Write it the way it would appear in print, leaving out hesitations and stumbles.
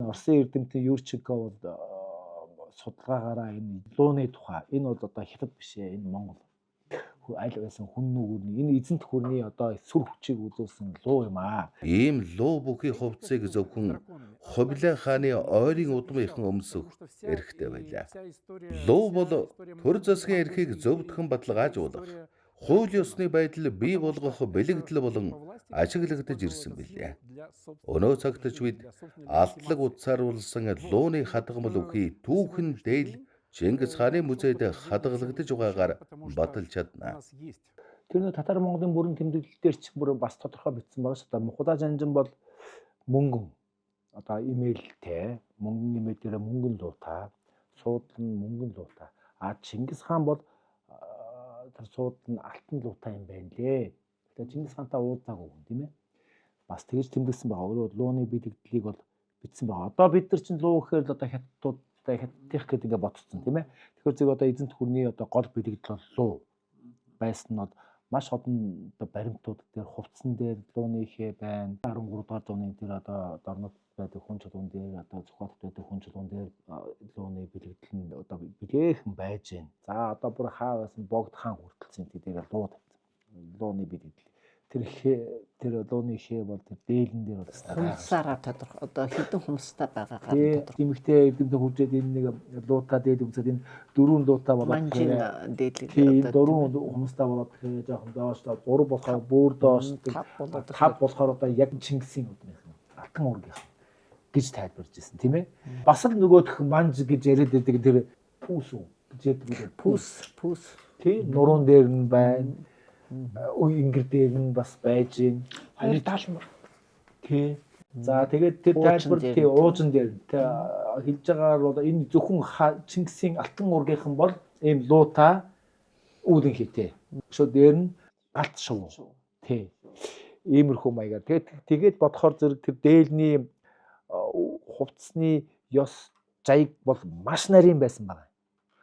Оросын эрдэмтэн Юрченко бол судалгаагаараа энэ лууны тухай энэ бол одоо хятад биш ээ, энэ Монгол аль байсан хүн нүгүрний энэ эзэнт хөрний одоо сүр хүчийг үзүүлсэн луу юм аа. Ийм луу бүхий хувцсыг зөвхөн Хувлаа хааны ойрын удмынхан өмсөх эрхтэй байлаа. Луу бол төр засгийн эрхийг зөвдгөн баталгаажуулах, хууль ёсны байдал бий болгох бэлэгдэл болон ашиглагдаж ирсэн билээ. Өнөө цагт ч бид алтлаг утсааруулсан лууны хадгамал үхий түүхэн дээл Чингис хааны музейд хадгалагдаж байгаагаар баталж чадна. Тэр нэг татар Монголын бүрэн тэмдэглэл дээр ч бүр бас тодорхой бичсэн байгаа шүү дээ. Мухадаа жанжин бол мөнгөн одоо имэйлтэй мөнгөн имэйл дээр мөнгөн луутай, суудлан мөнгөн луутай. Чингис хаан бол тэр суудлан алтан луутай юм байна лээ. Тэгэхээр Чингис хаантай уулзаагүй юм тийм ээ. Бас тэгж тэмдэглэсэн байгаа. Өөрөө лууны бэлэгдлийг бол бичсэн байгаа. Одоо бид нар чинь луу гэхээр л одоо хятадууд хятадих гэдэг ингээ бодсон тийм ээ. Тэгэхээр зөв одоо эзэнт хүрний одоо гол бэлэгдэл бол луу байсан нь бол маш олон одоо баримтууд дээр хувцсан дээр лууны ихэ байна. 13 дугаар зууны тэр одоо дорнод байдаг хүн чулуун дээр одоо Зүхбаатарт байдаг хүн чулуун дээр лууны бэлэгдэл нь одоо бүлээхэн байж байна. За одоо бүр хаа байсан Богд хаан хүртэлцэн тэр луу тавьсан. Лууны бэлэгдэл. Тэр лууны ихэ бол тэр дээлэн дээр бол Хумсаараа тодорхой одоо хэдэн хумстай байгаагаар тодорхой. Эмэгтэй эдэмтэй хүрчээд энэ нэг луута дээд үзээд энэ дөрвөн луута болоод манжин дээлээ дөрвөн хумстай болоод тэгэхээр жоохон доош 3 болохоор бүр доош 5 болохоор одоо яг Чингисийн өдрийнх нь алтан уургийнх гэж тайлбарж ирсэн тийм ээ. Бас л нөгөөх манж гэж яриад байдаг тэр пүүс үү гэж ярьдаг. Пүүс тий нуруунд дээр нь байна. Ингэр дээр нь бас байж гин. Хоёр даалмар. Тий. За тэгээд тэр тайлбар тий уужин дээр хэлж байгаагаар бол энэ зөвхөн Чингисийн алтан уургийнхан бол ийм луута үүлэн хийтэй. Өшөө дээр нь галт шувуу. Тий. Иймэрхүү маягаар. Тэгээд бодохоор зэрэг тэр дээлний хувцсны ёс жаяг бол маш нарийн байсан байна.